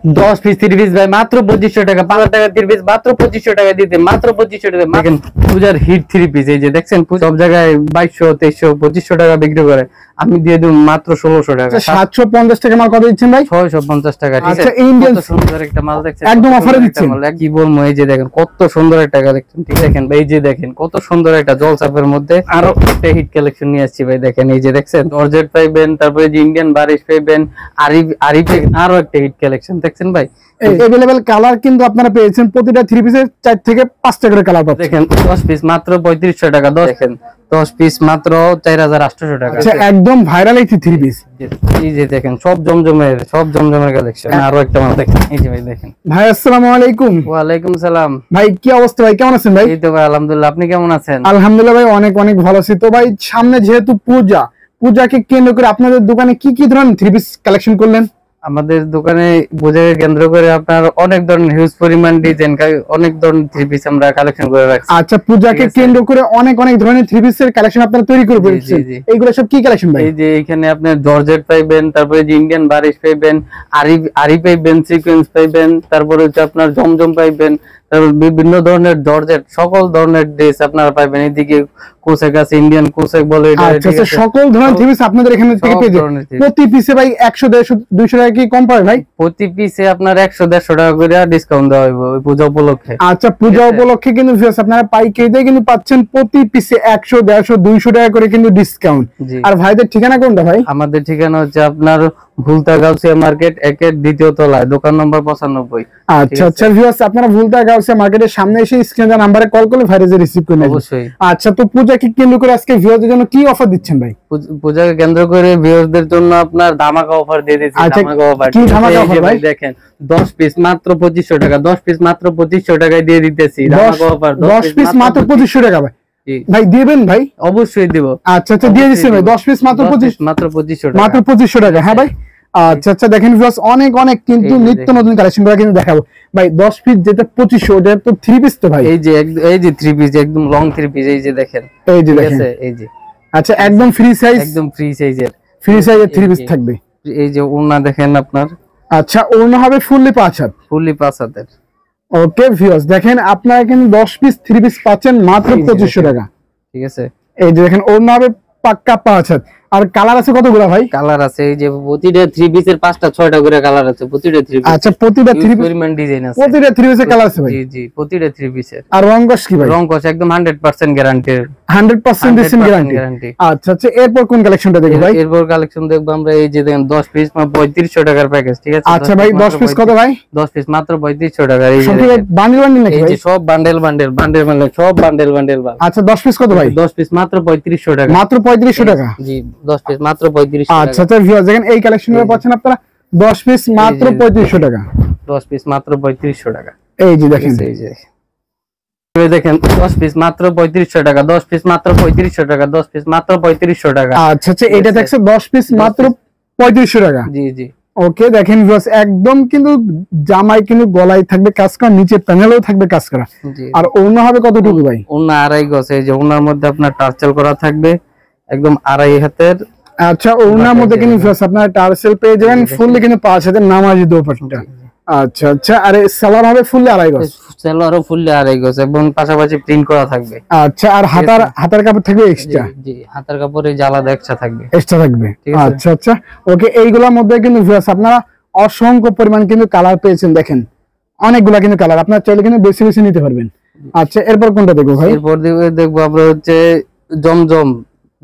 10 piece 3 piece ভাই মাত্র 2500 টাকা, 5000 টাকা 3 পিস মাত্র 2500 টাকা দিতে, মাত্র 2500 টাকা। দেখেন পূজার হিট 3 পিস, এই যে দেখছেন সব জায়গায় 2200 2300 2500 টাকা বিক্রি করে, আমি দিয়ে দেব মাত্র 1600 টাকা। 750 টাকা মাল কত দিচ্ছেন ভাই? 650 টাকা। ঠিক আচ্ছা, আছে, ইন্ডিয়ান সুন্দর একটা মাল দেখছেন, একদম অফারে দিচ্ছেন। কি বলবো, এই যে দেখেন কত সুন্দর একটা কালেকশন। ঠিক দেখেন ভাই, এই যে দেখেন কত সুন্দর একটা জলসাপের মধ্যে আরো একটা হিট কালেকশন নিয়ে আসছি ভাই। দেখেন এই যে দেখছেন জর্জেট পাইবেন, তারপরে যে ইন্ডিয়ান বারিশ পাইবেন, আরিফে আরো একটা হিট কালেকশন দেখছেন ভাই। अवेलेबल কালার কিন্তু আপনারা পেয়েছেন, প্রতিটা 3 পিসের 4 থেকে 5টা করে কালার পাচ্ছেন। দেখেন 10 পিস মাত্র 3500 টাকা। দেখেন 10 পিস মাত্র 4800 টাকা। আচ্ছা, একদম ভাইরাল এই 3 পিস। এই যে দেখেন সব জমজমের কালেকশন। আরো একটা মাল দেখেন, এই যে ভাই দেখেন। ভাই আসসালামু আলাইকুম। ওয়া আলাইকুম সালাম। ভাই কি অবস্থা ভাই, কেমন আছেন ভাই? এই তো ভাই আলহামদুলিল্লাহ, আপনি কেমন আছেন? আলহামদুলিল্লাহ ভাই, অনেক অনেক ভালো আছি। তো ভাই সামনে যেহেতু পূজাকে কেন্দ্র করে আপনাদের দোকানে কি কি ধরনের 3 পিস কালেকশন করলেন? আমাদের দোকানে পূজাকে কেন্দ্র করে আপনার অনেক ধরনের হিউজ পরিমাণ ডিজাইন, অনেক ধরনের 3 পিস আমরা কালেকশন করে রাখছি। আচ্ছা, পূজাকে কেন্দ্র করে অনেক অনেক ধরনের 3 পিসের কালেকশন আপনারা তৈরি করে ফেলেছেন। এইগুলো সব কি কালেকশন ভাই? এই যে এখানে আপনি জর্জেট পাইবেন, তারপরে যে ইন্ডিয়ান বারিশ পাইবেন, আরি পাইবেন, সিকোয়েন্স পাইবেন, তারপরে হচ্ছে আপনার জমজম পাইবেন, বিভিন্ন ধরনের জর্জেট সকল ধরনের ড্রেস আপনারা পাইবেন। এদিকে কোসেক আছে, ইন্ডিয়ান কোসেক বলে। আচ্ছা, সকল ধরনের 3 পিস আপনাদের এখানে থেকে পেয়ে যাবেন। প্রতি পিসে ভাই 100 150 200 টাকা কি কম পাবে ভাই? প্রতি পিসে আপনার 100 150 টাকা করে ডিসকাউন্ট দেওয়া হবে ওই পূজা উপলক্ষে। আচ্ছা, পূজা উপলক্ষে কিন্তু ভিউয়ার্স আপনারা পাইকারিতে কিন্তু পাচ্ছেন প্রতি পিসে 100 150 200 টাকা করে কিন্তু ডিসকাউন্ট। আর ভাইদের ঠিকানা কোনটা ভাই? আমাদের ঠিকানা হচ্ছে আপনার ভুলতা গাউসিয়া মার্কেট 1-এর 2য় তলায়, দোকান নম্বর 95। আচ্ছা ভিউয়ার্স, আপনারা ভুলতা গাউসিয়া মার্কেটের সামনে এসে স্ক্রিনে নাম্বারে কল করলে ভাইরাজে রিসিভ করে নেবেন অবশ্যই। আচ্ছা, তো পূজাকে কেন্দ্র করে আজকে ভিউয়ারদের জন্য কি অফার দিচ্ছেন ভাই? পূজাকে কেন্দ্র করে ভিউয়ারদের জন্য আপনার ধামাকা অফার দিয়ে দিয়েছি। ধামাকা অফার কি ধামাকা অফার ভাই? দেখেন 10 পিস মাত্র 2500 টাকা, 10 পিস মাত্র 2500 টাকায় দিয়ে দিতেছি ধামাকা অফার। 10 পিস মাত্র 2500 টাকা ভাই। ভাই দিবেন ভাই? অবশ্যই দিব। আচ্ছা দিয়ে দিচ্ছি ভাই, 10 পিস মাত্র 2500 টাকা। মাত্র 2500 টাকা। হ্যাঁ ভাই। আচ্ছা দেখেন ভিউয়ার্স, অনেক অনেক কিন্তু নিত্য নতুন কালেকশন গুলো কিন্তু দেখাবো ভাই। 10 পিস যেটা 2500, ওটা তো 3 পিস তো ভাই। এই যে 3 পিস একদম লং 3 পিস, এই যে দেখেন, এই যে দেখেন, এই যে। আচ্ছা, একদম ফ্রি সাইজ, একদম ফ্রি সাইজের 3 পিস থাকবে। এই যে ওড়না দেখেন আপনার। আচ্ছা, ওড়না হবে ফুললি 5 হাত। ফুললি 5 হাতের। ওকে ভিউয়ার্স, দেখেন আপনারা কিন্তু 10 পিস 3 পিস পাচ্ছেন মাত্র 2500 টাকা। ঠিক আছে, এই যে দেখেন ওড়না হবে পাক্কা 5 হাত। আর কালার আছে কতগুলো ভাই? কালার আছে এই যে প্রতিটা 3 পিসের 5টা 6টা করে কালার আছে প্রতিটা 3 পিস। আচ্ছা, প্রতিটা 3 পিস পরিমাণ ডিজাইন আছে, প্রতিটা 3 পিসের কালার আছে ভাই? জি প্রতিটা 3 পিসের। আর রংকশ কি ভাই? রংকশ একদম 100% গ্যারান্টি। 100% dissent guarantee. আচ্ছা, এরপর কোন কালেকশনটা দেখব ভাই? এরপর কালেকশন দেখব আমরা, এই যে দেখেন 10 পিস 3500 টাকার প্যাকেজ। ঠিক আছে। আচ্ছা ভাই, 10 পিস কত ভাই? 10 পিস মাত্র 3500 টাকা। এই যে বান্ডেল নাকি ভাই? এই যে সব বান্ডেল সব বান্ডেল। আচ্ছা, 10 পিস কত ভাই? 10 পিস মাত্র 3500 টাকা। মাত্র 3500 টাকা। জি 10 পিস মাত্র 3500 টাকা। আচ্ছা ভিউয়ার্স, দেখেন এই কালেকশনগুলো পাচ্ছেন আপনারা 10 পিস মাত্র 3500 টাকা। 10 পিস মাত্র 3500 টাকা। এই যে দেখেন, এই যে দেখেন 10 পিস মাত্র 3500 টাকা, 10 পিস মাত্র 3500 টাকা, 10 পিস মাত্র 3500 টাকা। আচ্ছা এটা দেখছে 10 পিস মাত্র 3500 টাকা। জি ওকে, দেখেন ভিউয়ার্স, একদম কিন্তু জামাই কিন্তু গলায় থাকবে কাজ করা, নিচে প্যানেলেও থাকবে কাজ করা। আর ওড়না হবে কতটুকু ভাই? ওড়না 2.5 গজ। এই যে ওড়নার মধ্যে আপনার টার্সেল করা থাকবে একদম 2.5 হাতের। আচ্ছা, ওড়নার মধ্যে কিন্তু ভিউয়ার্স আপনারা টার্সেল পেয়ে যাবেন ফুললি কিন্তু 5 হাতের নামাজি দোপাট্টা। আচ্ছা আর সালোয়ার হবে ফুললি 2.5 গজ। সালোয়ারও ফুললি 2.5 গজ এবং পাশাপাশি প্রিন্ট করা থাকবে। আচ্ছা, আর হাতার কাপড় থাকবে এক্সট্রা? জি হাতার কাপড়ে আলাদা এক্সট্রা থাকবে। আচ্ছা ওকে, এইগুলোর মধ্যে কিন্তু ভিউয়ার্স আপনারা অসংখ্য পরিমাণ কিন্তু কালার পেয়েছেন। দেখেন অনেকগুলা কিন্তু কালার, আপনারা চাইলে কিন্তু বেশি বেশি নিতে পারবেন। আচ্ছা, এরপর কোনটা দেখবো ভাই? এরপর দেখবো আমরা হচ্ছে জমজম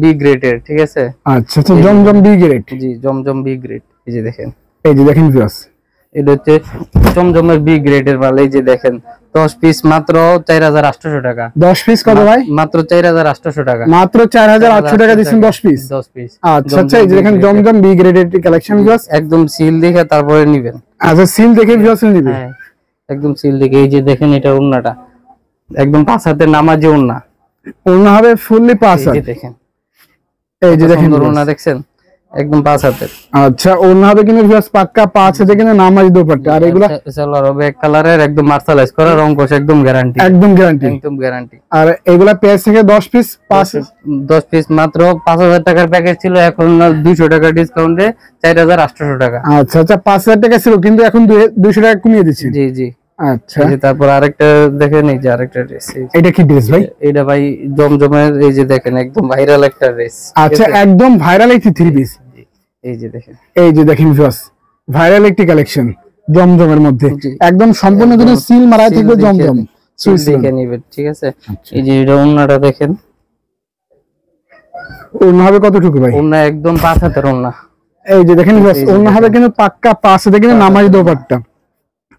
বি গ্রেডের। ঠিক আছে। আচ্ছা জমজম বি গ্রেড। জি জমজম বি গ্রেড। এই যে দেখেন ভিউয়ার্স, এটা হচ্ছে জমজমের বি গ্রেডের মাল। এই যে দেখেন 10 পিস মাত্র 4800 টাকা। 10 পিস কত ভাই? মাত্র 4800 টাকা। মাত্র 4800 টাকা দিচ্ছেন 10 পিস। আচ্ছা এই যে দেখেন জমজম বি গ্রেডের কালেকশন ভিউয়ার্স, একদম সিল দেখে তারপরে নেবেন। আচ্ছা, সিল দেখে ভিউয়ার্স নেবেন। হ্যাঁ একদম সিল দেখে। এই যে দেখেন এটা ওড়নাটা একদম 5 হাতের নামাজি ওড়না। ওড়না হবে ফুললি 5 হাত। এই যে দেখেন, এই যে দেখেন ওড়না দেখছেন একদম 5 হাতের। আচ্ছা ওড়না হবে কিন্তু ভিউয়ার্স পাক্কা 5 হাতে কিন্তু নামাজি দোপাট্টা। আর এগুলা সালোয়ার হবে এক কালারের, একদম মার্শালাইজ করা, রং কষ একদম গ্যারান্টি, একদম গ্যারান্টি, একদম গ্যারান্টি। আর এগুলা পেজ থেকে 10 পিস 10 পিস মাত্র 5000 টাকার প্যাকেজ ছিল, এখন 200 টাকা ডিসকাউন্টে 4800 টাকা। আচ্ছা আচ্ছা 5000 টাকা ছিল কিন্তু এখন 200 টাকা কমিয়ে দিচ্ছেন। জি জি। আচ্ছা এই যে তারপর আরেকটা দেখেন, এই যে আরেকটা ড্রেস, এটা কি ড্রেস ভাই? এটা ভাই জমজমের, এই যে দেখেন একদম ভাইরাল একটা ড্রেস। আচ্ছা একদম ভাইরাল একটি 3 পিস, এই যে দেখেন, এই যে দেখেন ভিউয়ার্স ভাইরাল একটি কালেকশন জমজমের মধ্যে, একদম সম্পূর্ণ কিন্তু সিল মারা থাকবে জমজম সুইস দেখে নিবেন, ঠিক আছে। এই যে এটা ওন্নাটা দেখেন, ওন্না হবে কতটুকু ভাই? ওন্না একদম 5 হাতের ওন্না। এই যে দেখেন ভিউয়ার্স ওন্না হবে কিন্তু পাক্কা 5 হাতে কিন্তু নামাজি দোপাট্টা।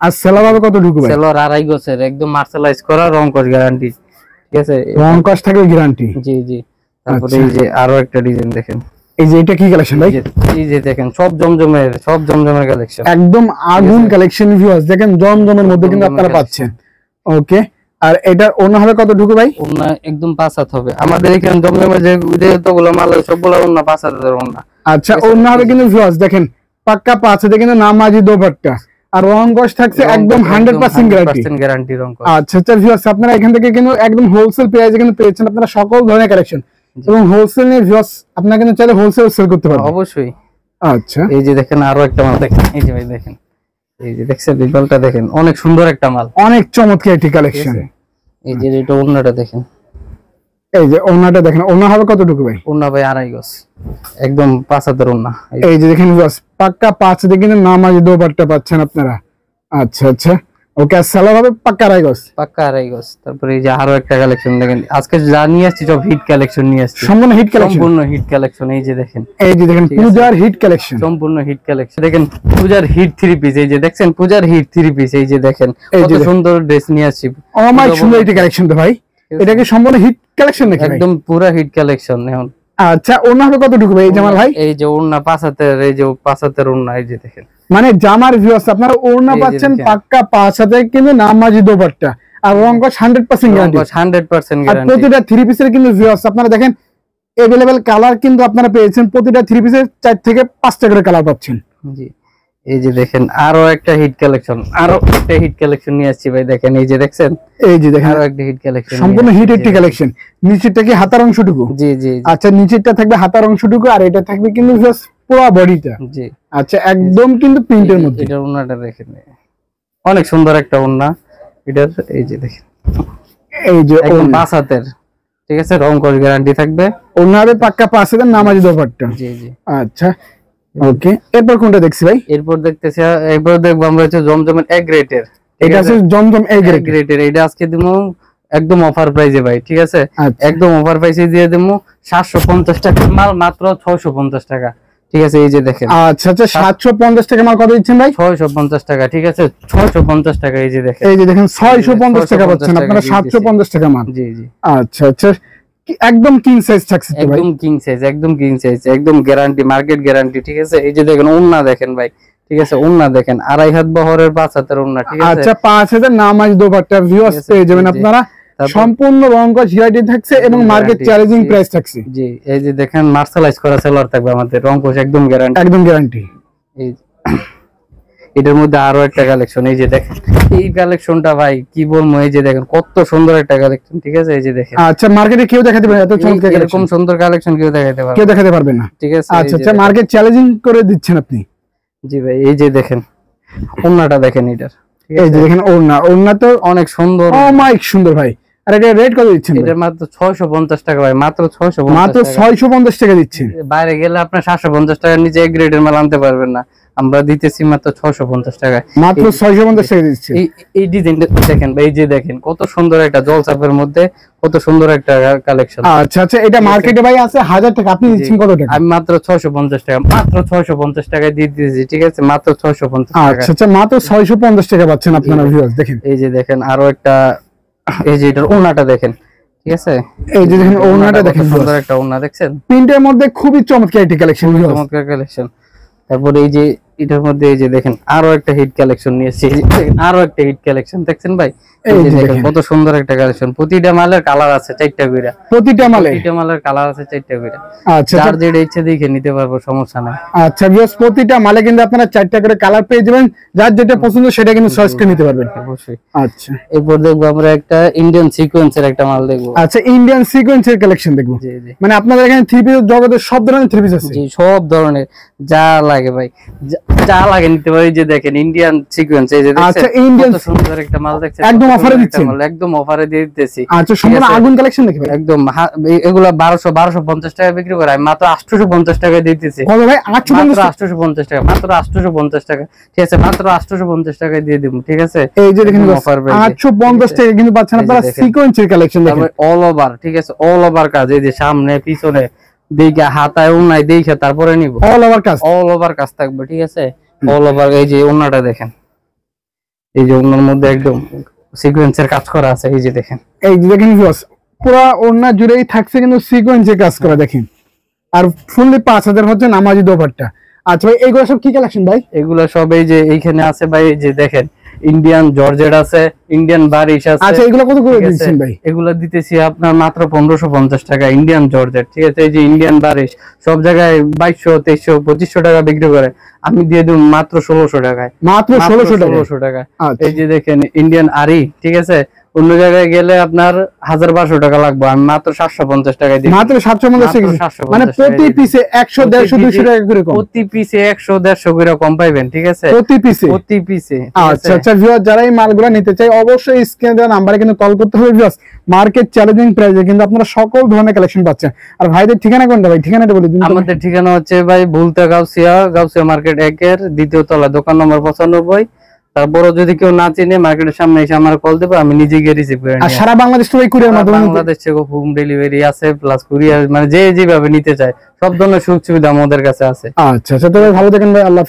আর সেলার হবে কতটুকু ভাই? সেলার 2.5 গজের, একদম মার্শালাইজ করা, রং কষ গ্যারান্টি, ঠিক আছে, রং কষ থাকবে গ্যারান্টি। জি জি। তারপরে এই যে আরো একটা ডিজাইন দেখেন, এই যে এটা কি কালেকশন ভাই? এই যে দেখেন সব জমজমের কালেকশন, একদম আগুন কালেকশন ভিউয়ার্স, দেখেন জমজমের মধ্যে কিন্তু আপনারা পাচ্ছেন। ওকে, আর এটার ওন্না হবে কতটুকু ভাই? ওন্না একদম 5 হাত হবে। আমাদের এখানে জমজমের যে যতগুলো মাল সবগুলো ওন্না 5 হাতের ওন্না। আচ্ছা ওন্না হবে কিন্তু ভিউয়ার্স দেখেন পাক্কা 5 হাতে কিন্তু নামাজি দোপাট্টা, আর রং কষ থাকছে একদম 100% গ্যারান্টি রং কষ। আচ্ছা আচ্ছা ভিউয়ার্স আপনারা এখান থেকে কিন্তু একদম হোলসেল প্রাইসে কিন্তু পেয়েছেন আপনারা সকল ধরনের কালেকশন, এবং হোলসেল নিয়ে ভিউয়ার্স আপনারা কিন্তু চাইলে হোলসেল সেল করতে পারবেন অবশ্যই। আচ্ছা এই যে দেখেন আরো একটা মাল দেখেন, এই যে ভাই দেখেন, এই যে দেখছেন বিপলটা দেখেন, অনেক সুন্দর একটা মাল, অনেক চমৎকার একটি কালেকশন। এই যে এটা ওন্নাটা দেখেন, এই যে ওন্নাটা দেখেন, ওন্না হবে কতটুকু ভাই? ওন্না ভাই 2.5 গজ, একদম 5 হাতের ওন্না। এই যে দেখেন ভিউয়ার্স পাক্কা 5 হাতে কিন্তু নামাজি দোপাট্টা পাচ্ছেন আপনারা। আচ্ছা আচ্ছা ওকে, আর সালোয়ার হবে পাক্কা 2.5 গজ, পাক্কা 2.5 গজ। তারপরে এই যে আরো একটা কালেকশন দেখেন, আজকে যা নিয়ে আসছি সব হিট কালেকশন নিয়ে আসছি, সম্পূর্ণ হিট কালেকশন, সম্পূর্ণ হিট কালেকশন। এই যে দেখেন, এই যে দেখেন পূজার হিট কালেকশন, সম্পূর্ণ হিট কালেকশন। দেখেন পূজার হিট 3 পিস, এই যে দেখছেন পূজার হিট 3 পিস, এই যে দেখেন কত সুন্দর ড্রেস নিয়ে আসছি, অনেক সুন্দর একটি কালেকশন তো ভাই। এটা কি সম্পূর্ণ হিট কালেকশন নাকি? একদম পুরো হিট কালেকশন এখন। আচ্ছা ওন্না হবে কতটুকু ভাই জামাল ভাই? এই যে ওন্না 5 হাতের, এই যে 5 হাতের ওন্না, এই যে দেখেন মানে জামার ভিউয়ার্স আপনারা ওড়না পাচ্ছেন পাক্কা 5 হাতে কিন্তু নামাজি দোপাট্টা, আর রং কষ 100% গ্যারান্টি, 100% আর গ্যারান্টি। প্রতিটা 3 পিসের কিন্তু ভিউয়ার্স আপনারা দেখেন अवेलेबल কালার কিন্তু আপনারা পেয়েছেন, প্রতিটা 3 পিসের 4 থেকে 5টা করে কালার পাচ্ছেন। জি এই যে দেখেন আরো একটা হিট কালেকশন, আরো একটা হিট কালেকশন নিয়ে আসছি ভাই, দেখেন এই যে দেখছেন, এই যে দেখেন আরো একটা হিট কালেকশন, সম্পূর্ণ হিট একটি কালেকশন। নিচেরটা কি হাতার অংশটুকু? জি জি। আচ্ছা নিচেরটা থাকবে হাতার অংশটুকু, আর এটা থাকবে কিন্তু ভিউয়ার্স পুরো বডিটা। জি আচ্ছা একদম কিন্তু প্রিন্টের মধ্যে। এটার ওন্নাটা দেখেন, অনেক সুন্দর একটা ওন্না এটার, এই যে দেখেন, এই যে একদম 5 হাতের, ঠিক আছে, রং কষ গ্যারান্টি থাকবে, ওন্না হবে পাক্কা 5 হাতের নামাজি দোপাট্টা। জি জি। আচ্ছা ওকে, এরপর কোনটা দেখছি ভাই? এরপর দেখতেছি, এরপর দেখবো আমরা হচ্ছে জমজমের এ গ্রেডের, এটা আছে জমজম এ গ্রেডের। এটা আজকে দিমু একদম অফার প্রাইসে ভাই, ঠিক আছে, একদম অফার প্রাইসে দিয়ে দিমু 750 টাকার মাল মাত্র 650 টাকা, ঠিক আছে। এই যে দেখেন, আচ্ছা আচ্ছা 750 টাকা মাল কত দিচ্ছেন ভাই? 650 টাকা, ঠিক আছে, 650 টাকা। এই যে দেখেন, এই যে দেখেন 650 টাকা পাচ্ছেন আপনারা 750 টাকা মাল। জি জি। আচ্ছা আচ্ছা একদম কিং সাইজ থাকছে তো ভাই, একদম কিং সাইজ, একদম কিং সাইজ, একদম গ্যারান্টি, মার্কেট গ্যারান্টি, ঠিক আছে। এই যে দেখেন ওন্না দেখেন ভাই, ঠিক আছে, ওন্না দেখেন 2.5 হাত বহরের 5 হাতের ওন্না, ঠিক আছে। আচ্ছা 5000 নামাজ দোপাট্টা ভিউয়ার্স পেয়ে যাবেন আপনারা, সম্পূর্ণ রং কষ গ্যারান্টি থাকছে এবং মার্কেট চ্যালেঞ্জিং প্রাইস থাকছে। জি এই যে দেখেন মার্শালাইজ করা সেলার থাকবে আমাদের, রং কষ একদম গ্যারান্টি, একদম গ্যারান্টি। এই এটার মধ্যে আরো একটা কালেকশন, এই যে দেখেন এই কালেকশনটা ভাই কি বলবো, এই যে দেখেন কত সুন্দর একটা কালেকশন, ঠিক আছে। এই যে দেখেন, আচ্ছা মার্কেটে কেউ দেখাতে পারবে এত চমৎকার কালেকশন, এরকম সুন্দর কালেকশন কেউ দেখাতে পারবে না, ঠিক আছে। আচ্ছা আচ্ছা মার্কেট চ্যালেঞ্জিং করে দিচ্ছেন আপনি। জি ভাই এই যে দেখেন ওন্নাটা দেখেন এটার, এই যে দেখেন ওন্না তো অনেক সুন্দর, অনেক সুন্দর ভাই। আর এটা রেট কত দিচ্ছেন? এটা মাত্র 650 টাকা ভাই, মাত্র 650, মাত্র 650 টাকা দিচ্ছেন। বাইরে গেলে আপনার 750 টাকার নিচে এক গ্রেডের মাল আনতে পারবেন না, আমরা দিতেছি মাত্র 650 টাকায়, মাত্র 650 টাকা দিচ্ছি। এই ডিজাইনটা দেখেন ভাই, এই যে দেখেন কত সুন্দর একটা জলছাপের মধ্যে কত সুন্দর একটা কালেকশন। আচ্ছা আচ্ছা এটা মার্কেটে ভাই আছে 1000 টাকা, আপনি দিচ্ছেন কত টাকা? আমি মাত্র 650 টাকা, মাত্র 650 টাকায় দিয়ে দিয়েছি, ঠিক আছে, মাত্র 650 টাকা। আচ্ছা আচ্ছা মাত্র 650 টাকা পাচ্ছেন আপনারা ভিউয়ার্স। দেখেন এই যে দেখেন আরো একটা, এই যে এটার ওন্নাটা দেখেন, ঠিক আছে, এই যে দেখেন ওন্নাটা দেখেন, সুন্দর একটা ওন্না দেখছেন, প্রিন্টের মধ্যে খুবই চমৎকার একটি কালেকশন, চমৎকার কালেকশন। তারপরে এই যে এটার মধ্যে এই যে দেখেন আরো একটা হিট কালেকশন নিয়েছি, এই যে দেখেন আরো একটা হিট কালেকশন দেখছেন ভাই, এই যে দেখেন কত সুন্দর একটা কালেকশন। প্রতিটা মালের কালার আছে 4টা করে, প্রতিটা মালের কালার আছে 4টা করে। আচ্ছা যার যেটা ইচ্ছে দেখে নিতে পারবো, সমস্যা নাই। আচ্ছা ভিউয়ার্স, প্রতিটা মালে কিন্তু আপনারা 4টা করে কালার পেয়ে যাবেন, যার যেটা পছন্দ সেটা কিন্তু চয়েস করে নিতে পারবেন। অবশ্যই। আচ্ছা এরপর দেখবো আমরা একটা ইন্ডিয়ান সিকোয়েন্সের একটা মাল দেখবো। আচ্ছা, ইন্ডিয়ান সিকোয়েন্সের কালেকশন দেখবো। জি জি মানে আপনাদের এখানে থ্রি পিস জগতের সব ধরনের থ্রি পিস আছে? জি, সব ধরনের যা লাগে ভাই, যা লাগে নিতে পারি। যে দেখেন ইন্ডিয়ান সিকোয়েন্স, এই যে দেখছেন আচ্ছা, ইন্ডিয়ান কত সুন্দর একটা মাল দেখছেন, একদম অফারে দিচ্ছেন? একদম অফারে দিয়ে দিতেছি। আচ্ছা, সম্পূর্ণ আগুন কালেকশন দেখি ভাই। একদম এগুলা 1250 টাকা বিক্রি করে, আমি মাত্র 850 টাকায় দিতেছি। কত ভাই? 850 টাকা, মাত্র 850 টাকা। ঠিক আছে, মাত্র 850 টাকায় দিয়ে দিব। ঠিক আছে, এই যে দেখেন অফার 850 টাকা কিন্তু পাচ্ছেন আপনারা সিকোয়েন্সের কালেকশন দেখেন। অল ওভার, ঠিক আছে, অল ওভার কাজ, এই যে সামনে পিছনে দেখে হাতায় উন্নায় দেখে তারপরে নিব। অল ওভার কাজ, অল ওভার কাজ থাকবে। ঠিক আছে, অল ওভার। এই যে ওন্নাটা দেখেন, এই যে ওন্নার মধ্যে একদম সিকোয়েন্সের কাজ করা আছে। এই যে দেখেন, এই যে দেখেন ভিউয়ার্স, পুরো ওড়না জুড়েই থাকছে কিন্তু সিকোয়েন্সের কাজ করা দেখেন। আর ফুললি 5000 হচ্ছে নামাজি দোপাট্টা। আচ্ছা ভাই, এইগুলো সব কি কালেকশন ভাই? এগুলো সব এই যে এইখানে আছে ভাই, এই যে দেখেন ইন্ডিয়ান জর্জেট আছে, ইন্ডিয়ান বারিশ আছে। আচ্ছা, এগুলো কত করে দিচ্ছেন ভাই? এগুলো দিতেছি আপনার মাত্র 1550 টাকা, ইন্ডিয়ান জর্জেট। ঠিক আছে, এই যে ইন্ডিয়ান বারিশ সব জায়গায় 2200, 2300, 2500 টাকা বিক্রি করে, আমি দিয়ে দেব মাত্র 1600 টাকায়। মাত্র 1600 টাকা। আচ্ছা। এই যে দেখেন ইন্ডিয়ান আরি, ঠিক আছে, অন্য জায়গায় গেলে আপনার 1200 টাকা লাগবে, আমি মাত্র 750 টাকায় দিই। মাত্র 750 মানে প্রতি পিসে 100, 150, 200 টাকা করে কম। প্রতি পিসে 100, 150 করে কম পাইবেন। ঠিক আছে, প্রতি পিসে। আচ্ছা আচ্ছা ভিউয়ার, যারা এই মালগুলো নিতে চাই অবশ্যই স্ক্রিনে দেওয়া নাম্বারে কিন্তু কল করতে হবে। ভিউয়ার্স, মার্কেট চ্যালেঞ্জিং প্রাইসে কিন্তু আপনারা সকল ধরনের কালেকশন পাচ্ছেন। আর ভাইদের ঠিকানা কোনটা ভাই? ঠিকানাটা বলে দিন। আমাদের ঠিকানা হচ্ছে ভাই ভুলতা গাউসিয়া মার্কেট 1-এর 2য় তলা, দোকান নম্বর 95। তারপরে যদি কেউ না চিনে মার্কেটের সামনে এসে আমার কল দেবে, আমি নিজে গিয়ে রিসিভ করে নিই। আর সারা বাংলাদেশ তো এই কুরিয়ার মাধ্যমে? বাংলাদেশ থেকে হোম ডেলিভারি আছে, প্লাস কুরিয়ার, মানে যে যেভাবে নিতে চায় সব ধরনের সুযোগ সুবিধা আমাদের কাছে আছে। আচ্ছা আচ্ছা, তবে ভালো থাকেন ভাই, আল্লাহ হাফেজ।